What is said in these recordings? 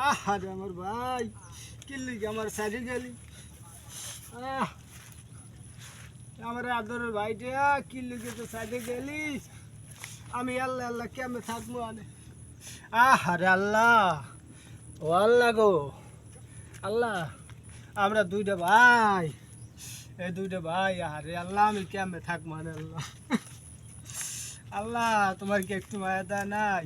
আরে আমার ভাই কিল্লি আমার সাইডে গেলি আমার আদরের ভাইটা কিল্লিকে তো সাইডে গেলি আমি আল্লাহ আল্লাহ কেমনে থাকবো আরে আরে আল্লাহ ও আল্লাহ গো আল্লাহ আমরা দুইটা ভাই এই দুইটা ভাই আরে আল্লাহ আমি কেমনে থাকবো আরে আল্লাহ আল্লাহ তোমার কি একটু মায়া দা নাই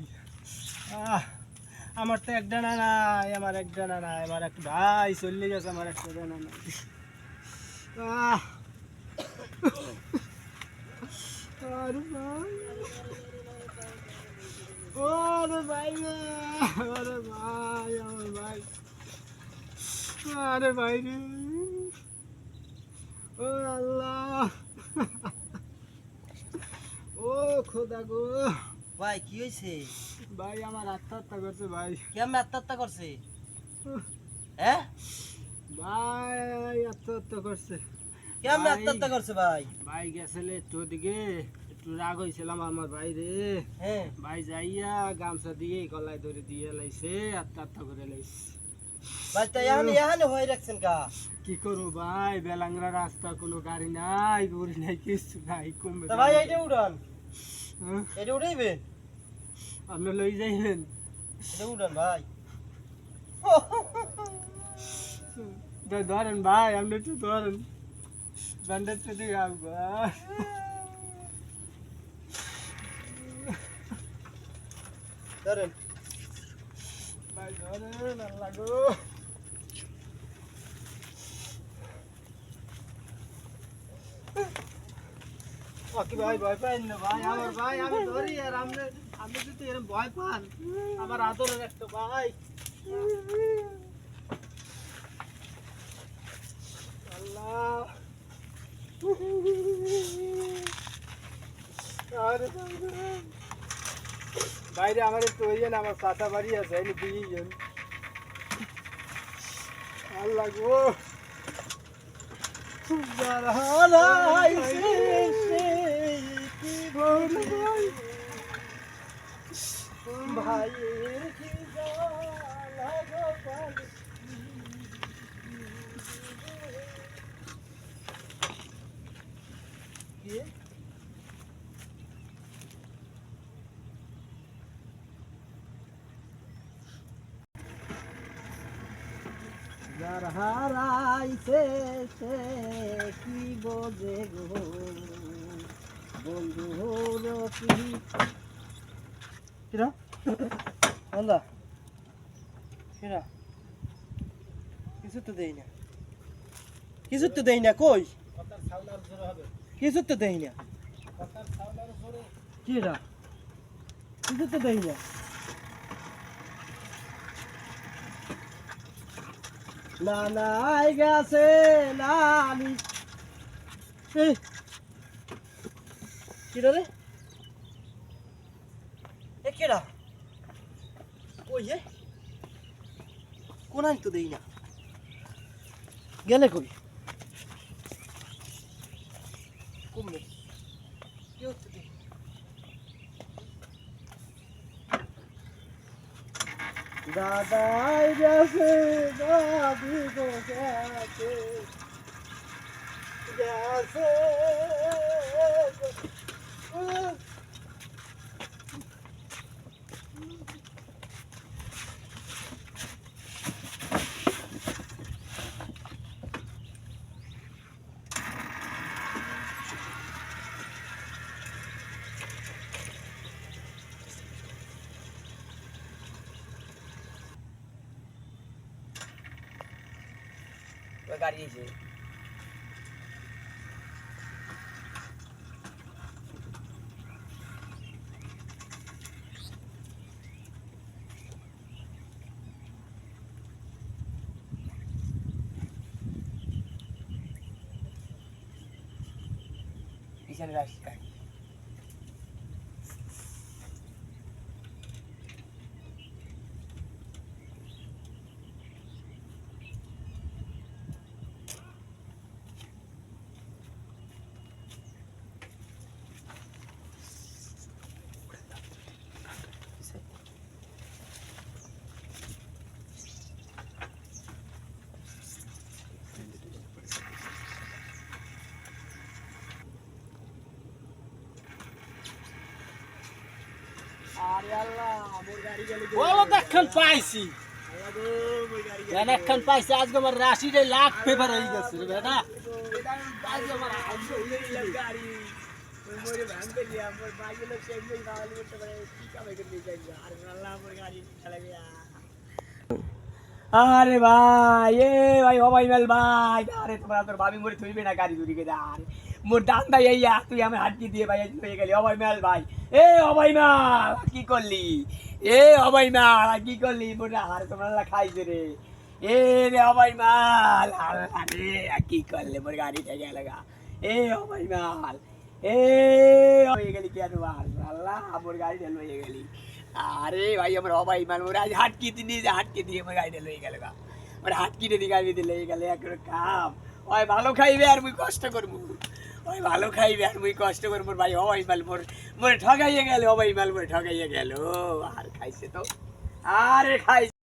আমার তো এক ডানা নাই আমার এক ডানা নাই আমার একটা ভাই চলে গেছে আমার একটা ডানা নাই আরে ভাই ওরে ভাই ওরে ভাই আমার ভাই আরে ভাই রে ও আল্লাহ ও খোদা গো ভাই কি হয়েছে? ভাই আমার আত্মহত্যা করছে ভাই। কেমন আত্মহত্যা করছে? হ্যাঁ ভাই আত্মহত্যা করছে। কেমন আত্মহত্যা করছে ভাই? ভাই গেছিলে একটু দিকে একটু রাগ হয়েছিলাম আমার ভাই রে। হ্যাঁ ভাই যাইয়া গামছা দিয়ে গলায় ধরে দিয়ে লাইছে আত্মহত্যা করে লাইছে। ভাই তাই এখানে হয়ে রাখছেন কা? কি করবো ভাই বেলাংরা রাস্তা কোনো গাড়ি নাই গড়ি নাই কিছু নাই কমবে। ভাই এইটা উড়ান, এটা উড়াইবেন? আপনি লই যাইবেন? এটা উড়ান ভাই। ধরেন ভাই আপনি একটু ধরেন ব্যান্ডেজটা দিয়ে ভাই ধরেন ভাই ধরেন আল্লাহ গো ওকে ভাই ভয় পাইন না ভাই আমার ভাই আমি ধরি আর আপনি যদি এরকম ভয় পান আমার আদরের একটা ভাই আল্লাহ আরে বাইরে আমার একটু ওই আমার চাচা বাড়ি আছে আমি দিয়ে আল্লাহ গো ভাই যার হারাইছে সে কি বোঝে গো বন্ধু হলো কি কিরা আল্লাহ কিরা কিছু তো দেই না, কিছু তো দেই না। কই কথার সাউন্ড আর জোরে হবে কিছু তো দেই না। কথার সাউন্ড আর জোরে কিরা কিছু তো দেই না। না নাই গেছে নানি কিরা রে এ কিরা কই হে কোন আনি তো দেই না গেলে কই কমবে কি হচ্ছে দেই দাদাই গেছে দাদি গো গেছে গেছে গাড়ি এসে পিছনে রাস্তা আরে আল্লাহ মোর গাড়ি গেল বলো দেখখন পাইছি আল্লাহ গো মোর গাড়ি গেল দেখখন পাইছি আজকে আমার রাশিটাই লাখ পেপার হয়ে গেছে রে বেটা এটা আজ আমার আজকে হইল গাড়ি মোরে ভাঙতে দিয়া মোর বাইকে লোক সেই দিন গালি করতে পারে কি কামে করে নিয়ে যাই আরে আল্লাহ মোর গাড়ি চলে গিয়া আরে ভাই এ ভাই হবাই মেল ভাই আরে তোমরা তোর ভাবি মোরে থইবে না গাড়ি চুরি করে আরে মোর দান ভাই এইয়া তুই আমার হাতটি দিয়ে ভাই হয়ে গেলি হবাই মেল ভাই এ হবাই মাল কি করলি এ হবাই মাল কি করলি মোর আরে তোমরা খাইছে রে এ রে হবাই মাল আরে কি করলে মোর গাড়িটা গেল গা এ হবাই মাল এ হয়ে গেলি কেন আল্লাহ মোর গাড়িটা লয়ে গেলি আরে ভাই আমার হবাই মাল মোর আজ হাটকি দিয়ে হাটকি দিয়ে আমার গাড়িটা লয়ে গেল গা আমার হাটকিতে দিয়ে গাড়িতে লয়ে গেলে একটা কাম ওই ভালো খাইবে আর মুই কষ্ট করবো ওই ভালো খাইবে আর মুই কষ্ট করবো মোর ভাই হবাই মাল মোরে ঠগাইয়ে গেল হবাই মাল মোরে ঠগাইয়ে গেল আর খাইছে তো আরে খাইছে